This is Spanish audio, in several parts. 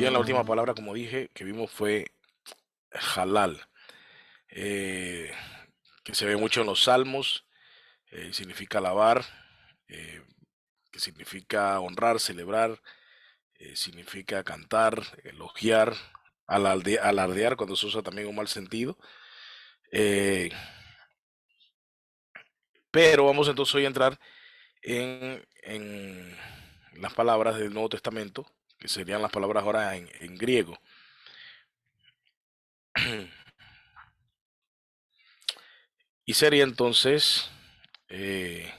Bien, la última palabra, como dije, que vimos fue halal, eh, que se ve mucho en los salmos, significa alabar, eh, que significa honrar, celebrar, significa cantar, elogiar, alardear cuando se usa también en un mal sentido. Eh, pero vamos entonces hoy a entrar en las palabras del Nuevo Testamento, que serían las palabras ahora en griego. Y sería entonces eh,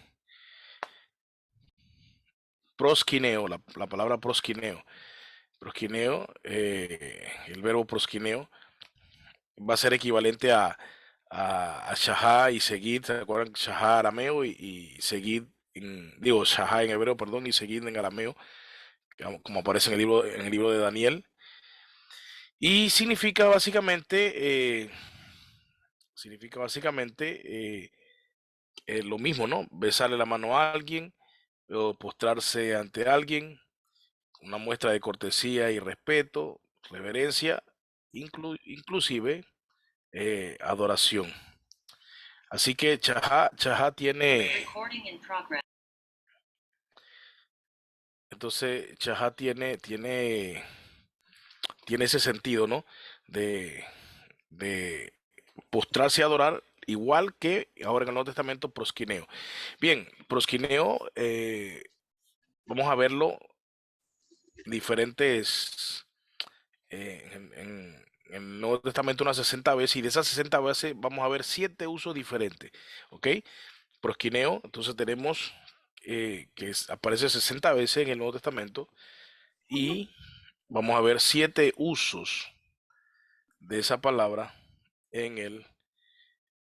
proskineo, la palabra proskineo. Proskineo, el verbo proskineo, va a ser equivalente a shahá y seguid. ¿Se acuerdan? Shahá arameo y seguid, digo, shahá en hebreo, perdón, y seguid en arameo, como aparece en el libro de Daniel. Y significa básicamente lo mismo, ¿no? Besarle la mano a alguien o postrarse ante alguien, una muestra de cortesía y respeto, reverencia, inclusive adoración. Así que Chahá entonces Chahá tiene ese sentido, ¿no? De, de postrarse y adorar, igual que ahora en el Nuevo Testamento, prosquineo. Bien, prosquineo, vamos a verlo diferentes en el Nuevo Testamento unas 60 veces, y de esas 60 veces vamos a ver 7 usos diferentes, ¿ok? Prosquineo, entonces tenemos aparece 60 veces en el Nuevo Testamento, y vamos a ver 7 usos de esa palabra en el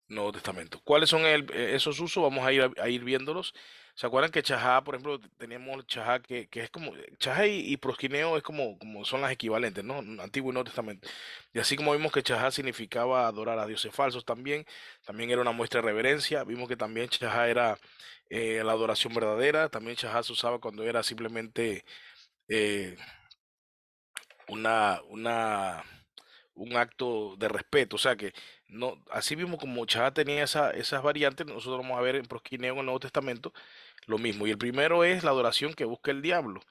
Nuevo Testamento. ¿Cuáles son esos usos? Vamos a ir viéndolos. ¿Se acuerdan que chajá, por ejemplo, teníamos chajá que es como, chajá y prosquineo es como son las equivalentes, ¿no? Antiguo y Nuevo Testamento. Y así como vimos que chajá significaba adorar a dioses falsos también era una muestra de reverencia. Vimos que también chajá era la adoración verdadera. También chajá se usaba cuando era simplemente eh, una, una, un acto de respeto. O sea que no, así mismo como Chá tenía esas variantes, nosotros vamos a ver en prosquineo en el Nuevo Testamento lo mismo. Y el primero es la adoración que busca el diablo.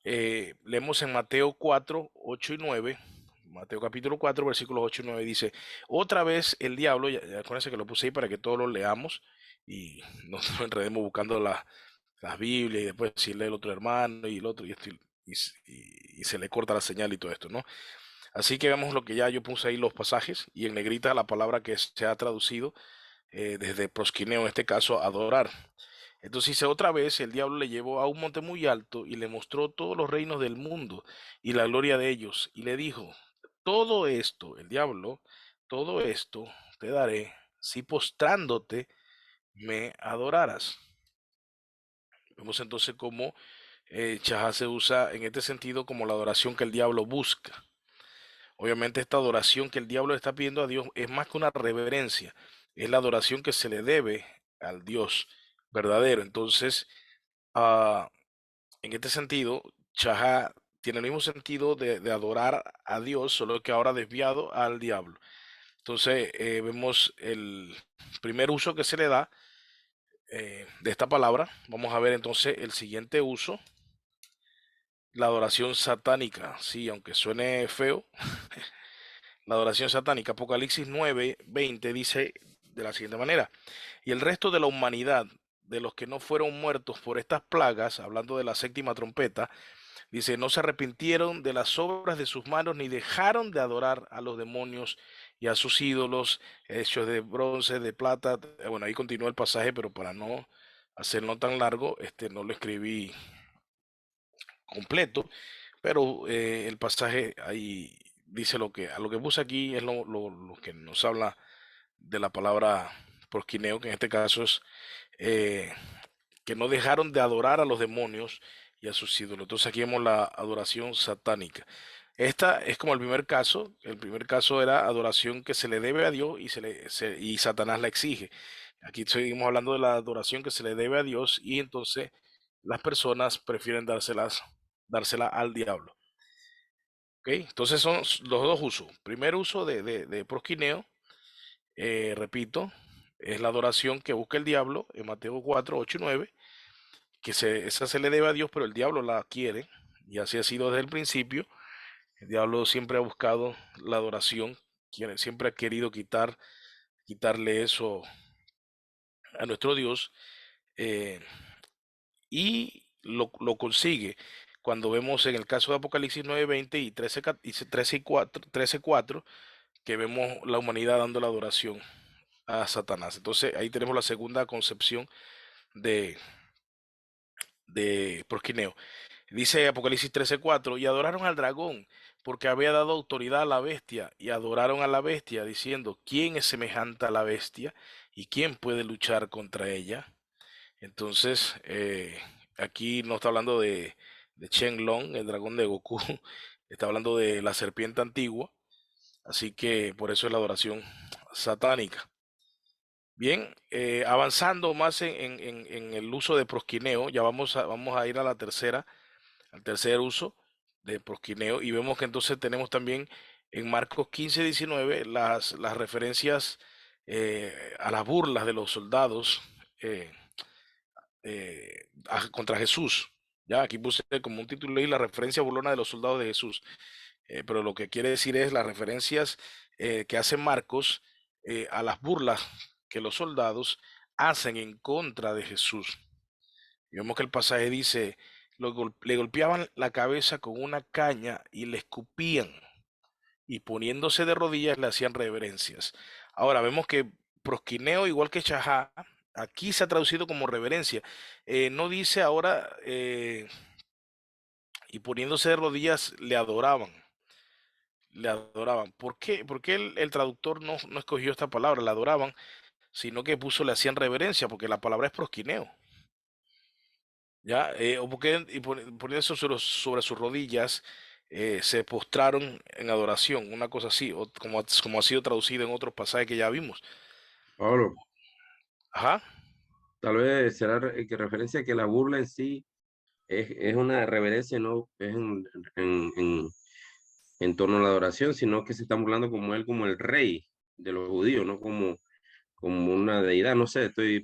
Leemos en Mateo 4, 8 y 9. Mateo capítulo 4, versículos 8 y 9 dice: otra vez el diablo, ya acuérdense que lo puse ahí para que todos lo leamos y no nos enredemos buscando las Biblias y después si lee el otro hermano y el otro y se le corta la señal y todo esto, ¿no? Así que vemos lo que ya yo puse ahí los pasajes, y en negrita la palabra que se ha traducido desde prosquineo, en este caso, adorar. Entonces dice: otra vez el diablo le llevó a un monte muy alto y le mostró todos los reinos del mundo y la gloria de ellos, y le dijo: todo esto, el diablo, todo esto te daré si postrándote me adoraras. Vemos entonces cómo Chahá se usa en este sentido como la adoración que el diablo busca. Obviamente esta adoración que el diablo está pidiendo a Dios es más que una reverencia, es la adoración que se le debe al Dios verdadero. Entonces, ah, en este sentido, Chahá tiene el mismo sentido de adorar a Dios, solo que ahora desviado al diablo. Entonces, vemos el primer uso que se le da de esta palabra. Vamos a ver entonces el siguiente uso: la adoración satánica. Sí, aunque suene feo, la adoración satánica. Apocalipsis 9:20 dice de la siguiente manera: y el resto de la humanidad, de los que no fueron muertos por estas plagas, hablando de la séptima trompeta, dice, no se arrepintieron de las obras de sus manos, ni dejaron de adorar a los demonios y a sus ídolos, hechos de bronce, de plata. Bueno, ahí continúa el pasaje, pero para no hacerlo tan largo, no lo escribí completo, pero el pasaje ahí dice a lo que puse aquí es lo que nos habla de la palabra prosquineo, que en este caso es eh, que no dejaron de adorar a los demonios y a sus ídolos. Entonces aquí vemos la adoración satánica. Esta es como el primer caso. El primer caso era adoración que se le debe a Dios y Satanás la exige. Aquí seguimos hablando de la adoración que se le debe a Dios, y entonces las personas prefieren dársela al diablo. ¿ok? Entonces son los dos usos. Primer uso de prosquineo, repito, es la adoración que busca el diablo en Mateo 4, 8 y 9, esa se le debe a Dios, pero el diablo la quiere, y así ha sido desde el principio. El diablo siempre ha buscado la adoración, siempre ha querido quitarle eso a nuestro Dios, eh, y lo consigue cuando vemos en el caso de Apocalipsis 9:20 y 13:4, que vemos la humanidad dando la adoración a Satanás. Entonces ahí tenemos la segunda concepción de, de prosquineo. Dice Apocalipsis 13:4, y adoraron al dragón, porque había dado autoridad a la bestia, y adoraron a la bestia, diciendo, ¿quién es semejante a la bestia? ¿Y quién puede luchar contra ella? Entonces, aquí no está hablando de Shenlong, el dragón de Goku, está hablando de la serpiente antigua, así que por eso es la adoración satánica. Bien, avanzando más en el uso de prosquineo, ya vamos a ir a la tercera, al tercer uso de prosquineo, y vemos que entonces tenemos también en Marcos 15:19 las referencias a las burlas de los soldados, eh, contra Jesús. Ya aquí puse como un título y la referencia burlona de los soldados de Jesús. Pero lo que quiere decir es las referencias que hace Marcos a las burlas que los soldados hacen en contra de Jesús. Y vemos que el pasaje dice, le golpeaban la cabeza con una caña y le escupían, y poniéndose de rodillas le hacían reverencias. Ahora vemos que prosquineo, igual que chajá, aquí se ha traducido como reverencia. No dice ahora, y poniéndose de rodillas le adoraban. Le adoraban. ¿Por qué el traductor no escogió esta palabra, le adoraban, sino que puso, le hacían reverencia? Porque la palabra es prosquineo. ¿Ya? O porque poniéndose sobre sus rodillas, se postraron en adoración, una cosa así, o como ha sido traducido en otros pasajes que ya vimos. Pablo, Ajá. tal vez será que referencia a que la burla en sí es una reverencia, no es en torno a la adoración, sino que se están burlando como él, como el rey de los judíos, no como, como una deidad. No sé, estoy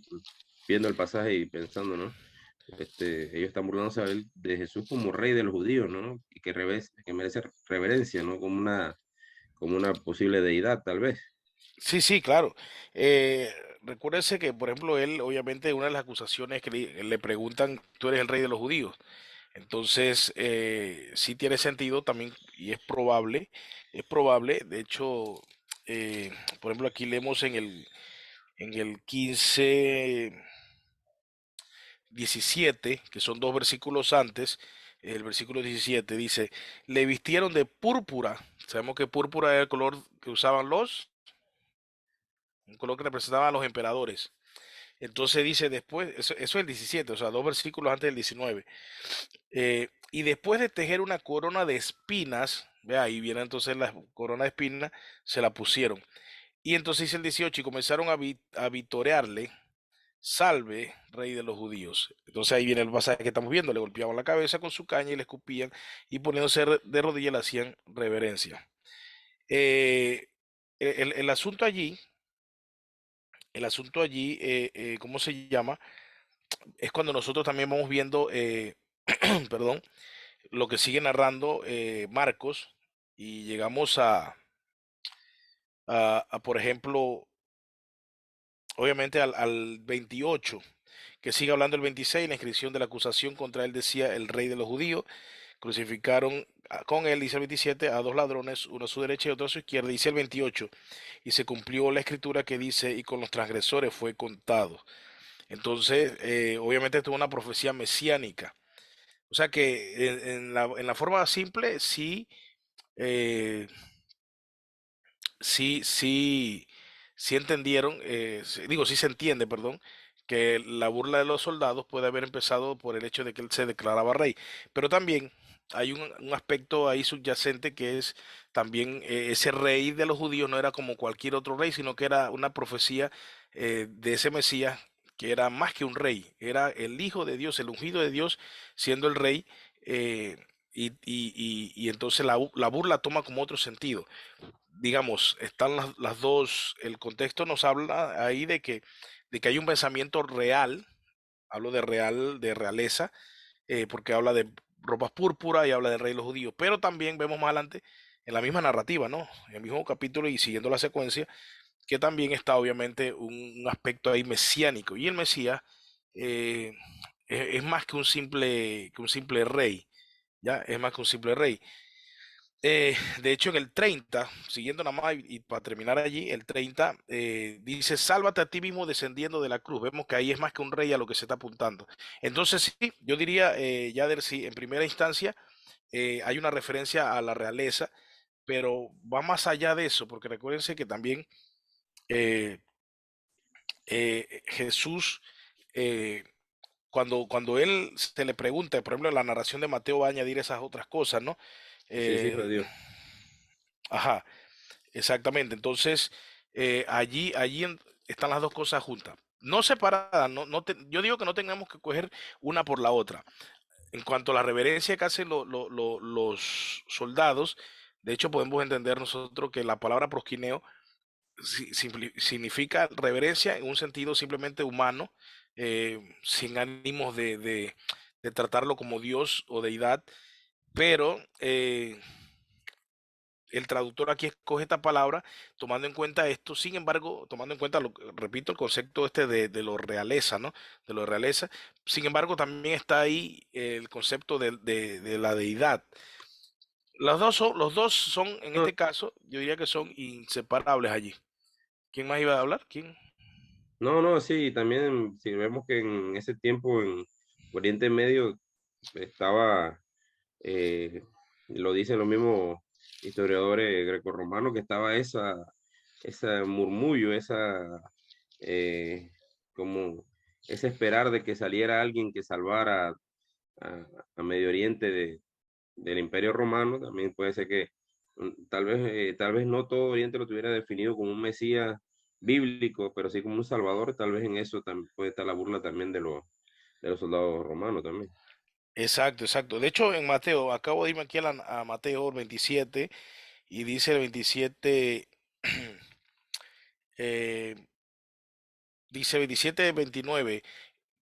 viendo el pasaje y pensando, ¿no? Ellos están burlándose a él de Jesús como rey de los judíos, ¿no? Y que merece reverencia, ¿no? Como una posible deidad, tal vez. Sí, sí, claro. Eh, Recuérdese que, por ejemplo, él, obviamente, una de las acusaciones que le preguntan, tú eres el rey de los judíos. Entonces, sí tiene sentido también, y es probable, de hecho, eh, por ejemplo, aquí leemos en el 15:17, que son dos versículos antes, el versículo 17 dice, le vistieron de púrpura. Sabemos que púrpura era el color que usaban un color que representaba a los emperadores. Entonces dice después, eso es el 17, o sea, dos versículos antes del 19. Y después de tejer una corona de espinas, vea, ahí viene entonces la corona de espinas, se la pusieron. Y entonces dice el 18, y comenzaron a vitorearle, salve, rey de los judíos. Entonces ahí viene el pasaje que estamos viendo, le golpeaban la cabeza con su caña y le escupían, y poniéndose de rodillas le hacían reverencia. Eh, el asunto allí, ¿cómo se llama? Es cuando nosotros también vamos viendo, perdón, lo que sigue narrando Marcos, y llegamos por ejemplo, obviamente al 28, que sigue hablando el 26, la inscripción de la acusación contra él decía el rey de los judíos, crucificaron con él, dice el 27, a dos ladrones, uno a su derecha y otro a su izquierda, dice el 28, y se cumplió la escritura que dice, y con los transgresores fue contado. Entonces, obviamente esto es una profecía mesiánica. O sea que en la forma simple, sí, eh, sí entendieron, digo, sí se entiende, perdón, que la burla de los soldados puede haber empezado por el hecho de que él se declaraba rey. Pero también hay un aspecto ahí subyacente que es también ese rey de los judíos no era como cualquier otro rey, sino que era una profecía de ese Mesías que era más que un rey, era el Hijo de Dios, el ungido de Dios, siendo el rey. y entonces la burla toma como otro sentido. Digamos, están las dos, el contexto nos habla ahí de que hay un pensamiento real, hablo de real, de realeza, porque habla de ropas púrpura y habla del rey de los judíos, pero también vemos más adelante en la misma narrativa, ¿no? En el mismo capítulo y siguiendo la secuencia, que también está obviamente un aspecto ahí mesiánico, y el Mesías eh, es más que un simple rey, ¿ya? Es más que un simple rey. De hecho, en el 30, siguiendo nada más y para terminar allí, el 30 dice, sálvate a ti mismo descendiendo de la cruz. Vemos que ahí es más que un rey a lo que se está apuntando. Entonces, sí, yo diría, Yader, sí, en primera instancia hay una referencia a la realeza, pero va más allá de eso, porque recuérdense que también eh, Jesús, eh, cuando él se le pregunta, por ejemplo, en la narración de Mateo va a añadir esas otras cosas, ¿no? Sí, es hijo Eh, de Dios. ajá. Exactamente, entonces están las dos cosas juntas, no separadas, yo digo que no tengamos que coger una por la otra. En cuanto a la reverencia que hacen los soldados, de hecho podemos entender nosotros que la palabra prosquineo significa reverencia en un sentido simplemente humano, sin ánimos de tratarlo como Dios o deidad, pero el traductor aquí escoge esta palabra tomando en cuenta esto, sin embargo, tomando en cuenta, repito, el concepto este de lo realeza, ¿no? De lo realeza. Sin embargo, también está ahí el concepto de la deidad. Los dos son, en No, este caso, yo diría que son inseparables allí. ¿Quién más iba a hablar? ¿Quién? no, no, sí, también si vemos que en ese tiempo en Oriente Medio estaba, eh, lo dicen los mismos historiadores grecorromanos, que estaba esa murmullo, eh, como ese esperar de que saliera alguien que salvara a, a Medio Oriente del Imperio Romano. También puede ser que tal vez no todo Oriente lo tuviera definido como un Mesías bíblico, pero sí como un Salvador. Tal vez en eso también puede estar la burla también de los soldados romanos también. Exacto, exacto. De hecho, en Mateo, acabo de irme aquí a Mateo 27 y dice el 27, eh, dice 27, 29,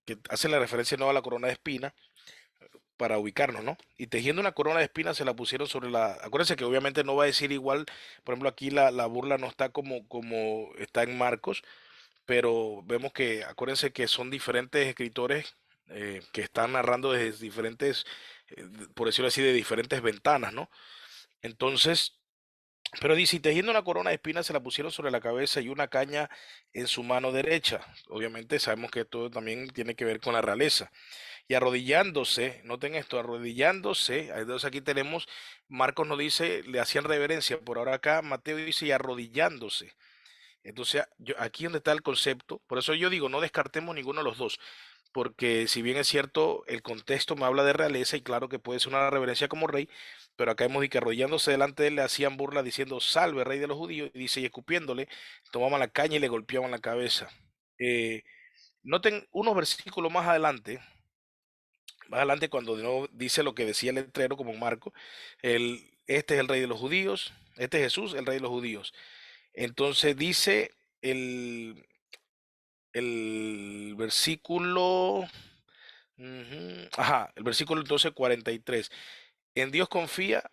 que hace la referencia no a la corona de espinas para ubicarnos, ¿no? Y tejiendo una corona de espinas se la pusieron sobre la... Acuérdense que obviamente no va a decir igual, por ejemplo, aquí la burla no está como está en Marcos, pero vemos que, acuérdense que son diferentes escritores que están narrando desde diferentes, por decirlo así, de diferentes ventanas, ¿no? Entonces, pero dice, y tejiendo una corona de espinas se la pusieron sobre la cabeza y una caña en su mano derecha. Obviamente sabemos que esto también tiene que ver con la realeza y arrodillándose, noten esto, arrodillándose, entonces aquí tenemos, Marcos nos dice, le hacían reverencia, por ahora acá Mateo dice y arrodillándose. Entonces, aquí donde está el concepto, por eso yo digo, no descartemos ninguno de los dos, porque si bien es cierto, el contexto me habla de realeza y claro que puede ser una reverencia como rey, pero acá hemos dicho que arrodillándose delante de él le hacían burla diciendo, salve, rey de los judíos, y dice, y escupiéndole, tomaban la caña y le golpeaban la cabeza. Eh, Noten unos versículos más adelante cuando de nuevo dice lo que decía el letrero como Marco, este es el rey de los judíos, este es Jesús, el rey de los judíos. Entonces dice el, el versículo, el versículo entonces 43. En Dios confía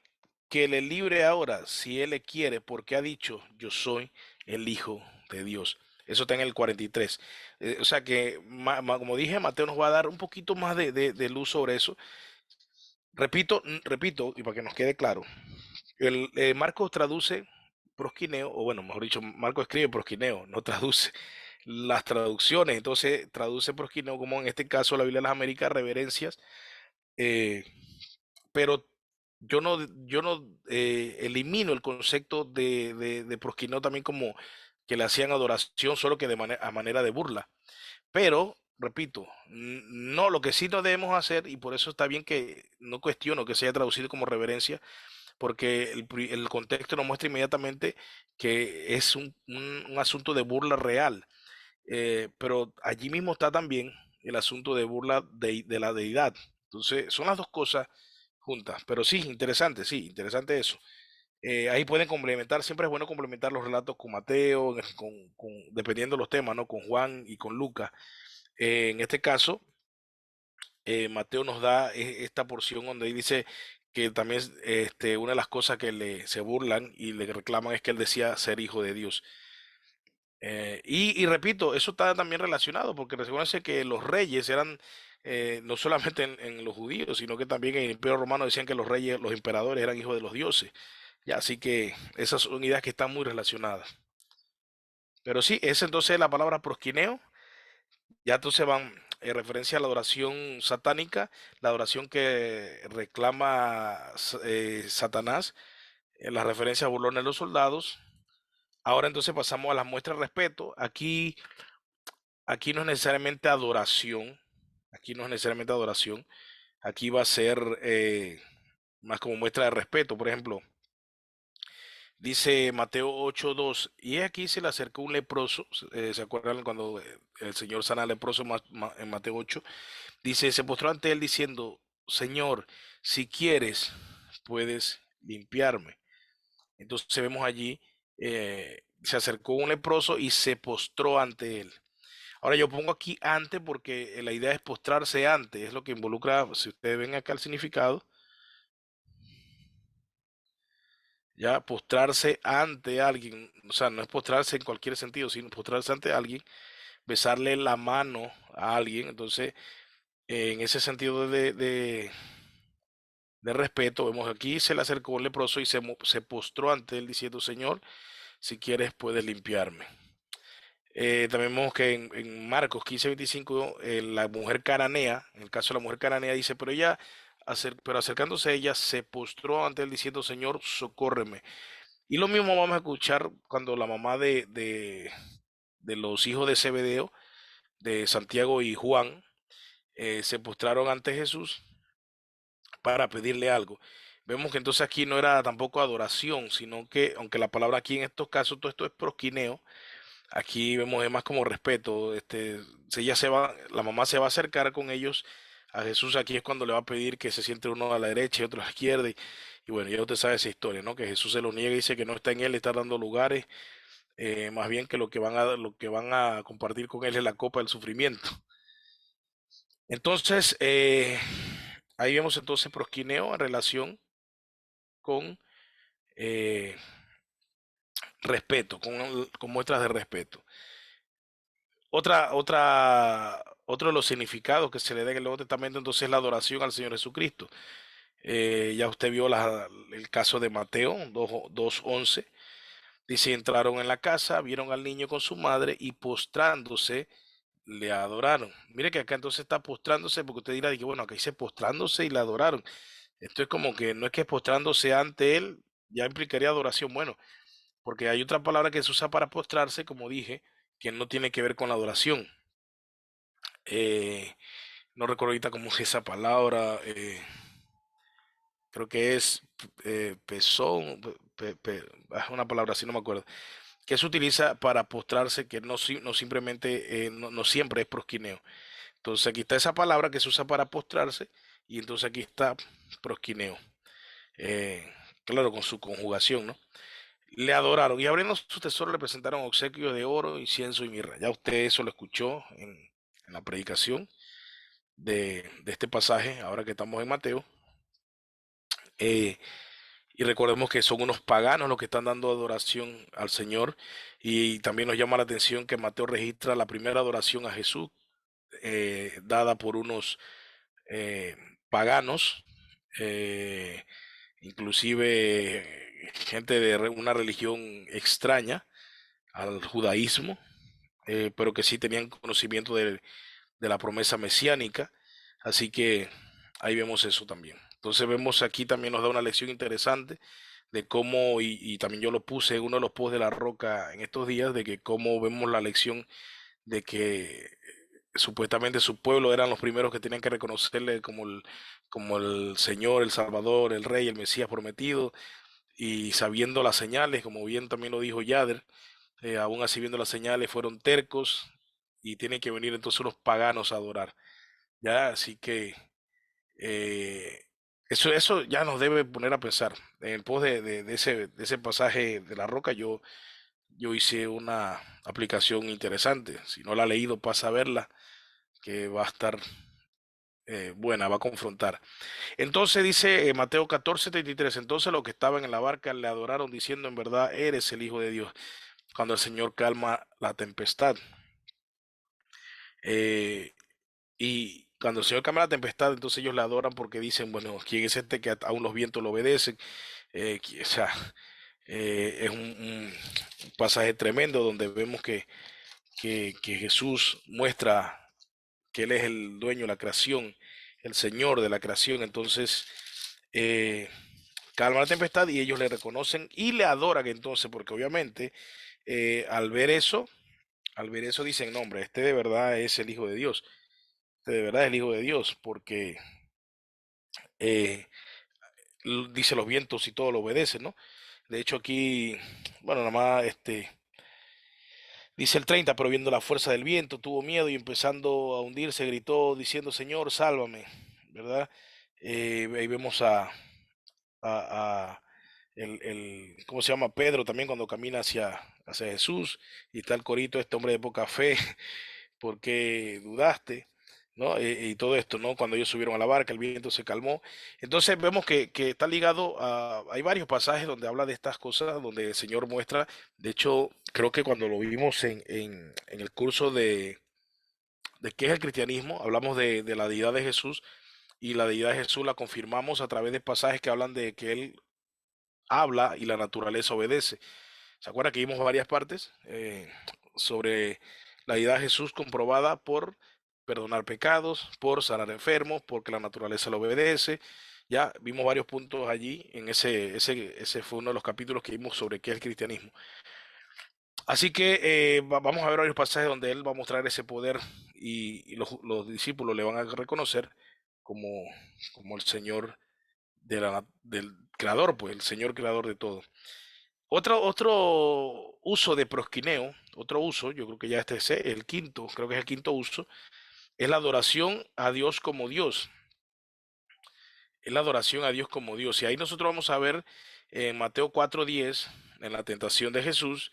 que le libre ahora si él le quiere, porque ha dicho, yo soy el Hijo de Dios. Eso está en el 43. O sea que, como dije, Mateo nos va a dar un poquito más de luz sobre eso. Repito, y para que nos quede claro, Marcos traduce prosquineo, o bueno, mejor dicho, Marcos escribe prosquineo, no traduce las traducciones, entonces traduce prosquineo como en este caso la Biblia de las Américas, reverencias, eh, pero yo no elimino el concepto de prosquineo también como que le hacían adoración, solo que a manera de burla. Pero, repito, no, lo que sí no debemos hacer, y por eso está bien que no cuestiono que sea traducido como reverencia, porque el contexto nos muestra inmediatamente que es un asunto de burla real. Pero allí mismo está también el asunto de burla de la deidad. Entonces, son las dos cosas juntas. Pero sí, interesante eso. Ahí pueden complementar, siempre es bueno complementar los relatos con Mateo, dependiendo de los temas, ¿no? Con Juan y con Lucas. En este caso, Mateo nos da esta porción donde dice que también una de las cosas que se burlan y le reclaman es que él decía ser hijo de Dios. Y repito, eso está también relacionado, porque recuerden que los reyes eran, no solamente en los judíos, sino que también en el Imperio Romano decían que los reyes, los emperadores eran hijos de los dioses. Ya, así que esas son ideas que están muy relacionadas. Pero sí, es entonces la palabra prosquineo. Ya entonces van en referencia a la adoración satánica, la adoración que reclama Satanás, en la referencia a burlones de los soldados. Ahora entonces pasamos a las muestras de respeto. Aquí no es necesariamente adoración. Aquí no es necesariamente adoración. Aquí va a ser más como muestra de respeto. Por ejemplo, dice Mateo 8:2, y aquí se le acercó un leproso. ¿Se acuerdan cuando el Señor sana al leproso en Mateo 8? Dice, se postró ante él diciendo, Señor, si quieres, puedes limpiarme. Entonces vemos allí, se acercó un leproso y se postró ante él. Ahora yo pongo aquí ante porque la idea es postrarse ante, es lo que involucra, si ustedes ven acá el significado, ya postrarse ante alguien, o sea, no es postrarse en cualquier sentido, sino postrarse ante alguien, besarle la mano a alguien, entonces en ese sentido de respeto, vemos aquí se le acercó un leproso y se postró ante él diciendo, Señor, si quieres puedes limpiarme. También vemos que en Marcos 15:25, la mujer cananea, en el caso de la mujer cananea, dice, pero ella, pero acercándose a ella, se postró ante él diciendo, Señor, socórreme. Y lo mismo vamos a escuchar cuando la mamá de los hijos de Zebedeo, de Santiago y Juan, se postraron ante Jesús para pedirle algo. Vemos que entonces aquí no era tampoco adoración, sino que, aunque la palabra aquí en estos casos, todo esto es prosquineo, aquí vemos es más como respeto. Si ella la mamá se va a acercar con ellos a Jesús, aquí es cuando le va a pedir que se siente uno a la derecha y otro a la izquierda. Y bueno, ya usted sabe esa historia, ¿no? Que Jesús se lo niega y dice que no está en él, le está dando lugares, más bien que lo que van a compartir con él es la copa del sufrimiento. Entonces, ahí vemos entonces prosquineo en relación con eh, respeto, con muestras de respeto. Otro de los significados que se le da en el Nuevo Testamento entonces es la adoración al Señor Jesucristo. Ya usted vio el caso de Mateo 2:11. Dice, entraron en la casa, vieron al niño con su madre y postrándose le adoraron. Mire que acá entonces está postrándose porque usted dirá que bueno, acá dice postrándose y le adoraron. Esto es como que no es que postrándose ante él ya implicaría adoración. Bueno, porque hay otra palabra que se usa para postrarse, como dije, que no tiene que ver con la adoración. Eh, no recuerdo ahorita cómo es esa palabra. Creo que es pezón, una palabra así, no me acuerdo. Que se utiliza para postrarse, que no simplemente, no siempre es prosquineo. Entonces aquí está esa palabra que se usa para postrarse y entonces aquí está prosquineo. Eh, claro, con su conjugación, ¿no? Le adoraron y abriendo su tesoro le presentaron obsequios de oro, incienso y mirra. Ya usted eso lo escuchó en la predicación de este pasaje, ahora que estamos en Mateo. Eh, y recordemos que son unos paganos los que están dando adoración al Señor. Y también nos llama la atención que Mateo registra la primera adoración a Jesús dada por unos eh, paganos, eh, inclusive gente de una religión extraña al judaísmo, pero que sí tenían conocimiento de la promesa mesiánica. Así que ahí vemos eso también. Entonces vemos aquí también nos da una lección interesante de cómo, y también yo lo puse en uno de los posts de La Roca en estos días, de que cómo vemos la lección de que supuestamente su pueblo eran los primeros que tenían que reconocerle como el Señor, el Salvador, el Rey, el Mesías prometido, y sabiendo las señales, como bien también lo dijo Yader, aún así viendo las señales fueron tercos y tienen que venir entonces los paganos a adorar. Ya, así que Eso ya nos debe poner a pensar. En pos de ese pasaje de la roca, yo hice una aplicación interesante. Si no la ha leído, pasa a verla, que va a estar buena, va a confrontar. Entonces dice Mateo 14:33, entonces los que estaban en la barca le adoraron diciendo, en verdad eres el Hijo de Dios, cuando el Señor calma la tempestad. Eh, y cuando el Señor calma la tempestad, entonces ellos le adoran porque dicen, bueno, ¿quién es este que aún los vientos lo obedecen? O sea, es un pasaje tremendo donde vemos que Jesús muestra que Él es el dueño de la creación, el Señor de la creación. Entonces, eh, calma la tempestad y ellos le reconocen y le adoran entonces, porque obviamente al ver eso, dicen, no, hombre, este de verdad es el Hijo de Dios, este de verdad es el Hijo de Dios, porque eh, dice los vientos y todo lo obedecen, ¿no? De hecho aquí, bueno, nada más dice el 30, pero viendo la fuerza del viento, tuvo miedo y empezando a hundirse, gritó diciendo, Señor, sálvame, ¿verdad? Ahí vemos a ¿cómo se llama? Pedro también cuando camina hacia Jesús y está el corito, este hombre de poca fe, ¿por qué dudaste? ¿No? Y todo esto, ¿no? Cuando ellos subieron a la barca, el viento se calmó. Entonces vemos que está ligado hay varios pasajes donde habla de estas cosas, donde el Señor muestra, de hecho, creo que cuando lo vimos en el curso de qué es el cristianismo, hablamos de la deidad de Jesús y la deidad de Jesús la confirmamos a través de pasajes que hablan de que Él habla y la naturaleza obedece. ¿Se acuerda que vimos varias partes sobre la deidad de Jesús comprobada por perdonar pecados, por sanar enfermos, porque la naturaleza lo obedece? Ya vimos varios puntos allí, ese fue uno de los capítulos que vimos sobre qué es el cristianismo. Así que vamos a ver varios pasajes donde él va a mostrar ese poder y los discípulos le van a reconocer como, como el Señor del Creador, pues el Señor Creador de todo. Otro uso de prosquineo, otro uso, yo creo que ya este es el quinto, creo que es el quinto uso, es la adoración a Dios como Dios. Es la adoración a Dios como Dios. Y ahí nosotros vamos a ver en Mateo 4:10, en la tentación de Jesús,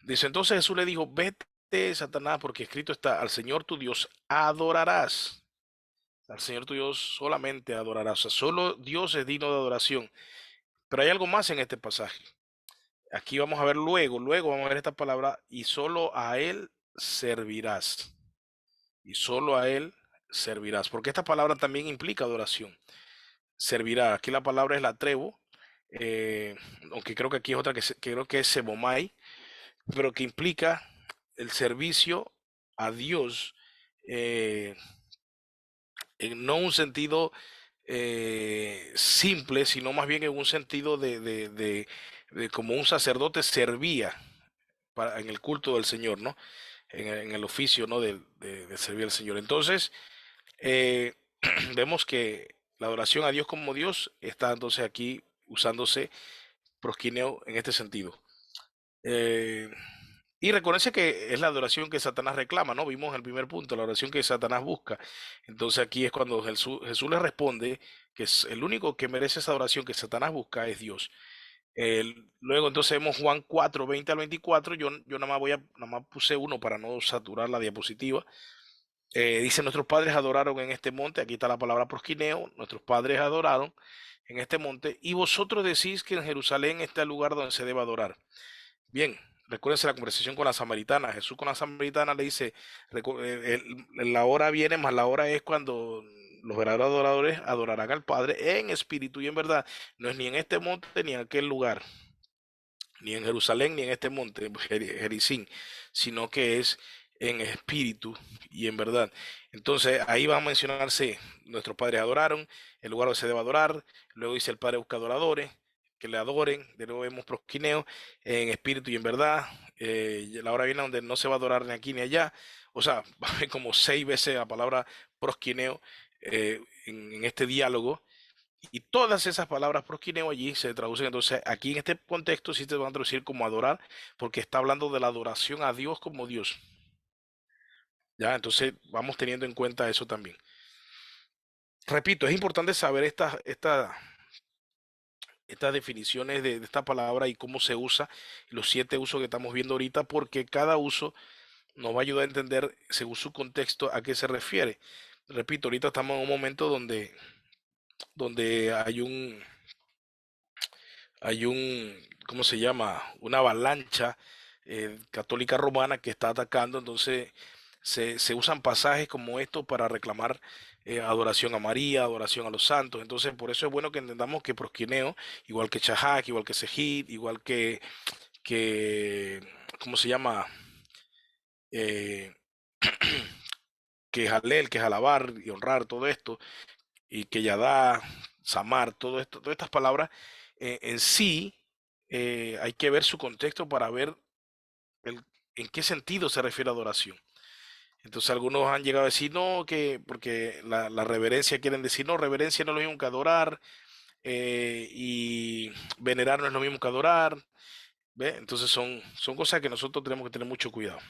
dice, entonces Jesús le dijo, vete, Satanás, porque escrito está, al Señor tu Dios adorarás. Al Señor tu Dios solamente adorarás. O sea, solo Dios es digno de adoración. Pero hay algo más en este pasaje. Aquí vamos a ver luego vamos a ver esta palabra, y solo a Él servirás. Y solo a Él servirás. Porque esta palabra también implica adoración. Servirá. Aquí la palabra es la trevo, eh, aunque creo que aquí es otra que creo que es sebomai, pero que implica el servicio a Dios, eh, en no un sentido simple, sino más bien en un sentido de como un sacerdote servía en el culto del Señor, ¿no? En el oficio, ¿no? De servir al Señor. Entonces, eh, vemos que la adoración a Dios como Dios está entonces aquí usándose prosquineo en este sentido. Eh, y reconoce que es la adoración que Satanás reclama, ¿no? Vimos el primer punto, la adoración que Satanás busca. Entonces aquí es cuando Jesús le responde que es el único que merece esa adoración que Satanás busca es Dios. Luego entonces vemos Juan 4:20 al 24. Yo nada más puse uno para no saturar la diapositiva. Dice, nuestros padres adoraron en este monte, aquí está la palabra prosquineo, nuestros padres adoraron en este monte, y vosotros decís que en Jerusalén está el lugar donde se debe adorar. Bien, recuérdense la conversación con la samaritana. Jesús con la samaritana le dice, la hora viene, más la hora es cuando los verdaderos adoradores adorarán al Padre en espíritu y en verdad. No es ni en este monte ni en aquel lugar, ni en Jerusalén ni en este monte, Jericín, sino que es en espíritu y en verdad. Entonces ahí va a mencionarse, nuestros padres adoraron, el lugar donde se debe adorar, luego dice el Padre busca adoradores, que le adoren, de nuevo vemos prosquineo, en espíritu y en verdad, la hora viene donde no se va a adorar ni aquí ni allá, o sea, va a haber como 6 veces la palabra prosquineo en este diálogo, y todas esas palabras prosquineo allí se traducen, entonces aquí en este contexto sí se van a traducir como adorar, porque está hablando de la adoración a Dios como Dios. Ya, entonces vamos teniendo en cuenta eso también. repito, es importante saber estas definiciones de esta palabra y cómo se usa, los 7 usos que estamos viendo ahorita, porque cada uso nos va a ayudar a entender, según su contexto, a qué se refiere. Repito, ahorita estamos en un momento donde ¿cómo se llama? Una avalancha católica romana que está atacando, entonces se usan pasajes como estos para reclamar adoración a María, adoración a los santos. Entonces, por eso es bueno que entendamos que prosquineo, igual que Chahak, igual que Sejid, igual que ¿cómo se llama? Eh, que Jalel, que es alabar y honrar, todo esto, y que Yadá, Samar, todo esto, todas estas palabras en sí hay que ver su contexto para ver el, en qué sentido se refiere a adoración. Entonces algunos han llegado a decir no, que porque la reverencia quieren decir no, reverencia no es lo mismo que adorar y venerar no es lo mismo que adorar. ¿Ve? Entonces son cosas que nosotros tenemos que tener mucho cuidado.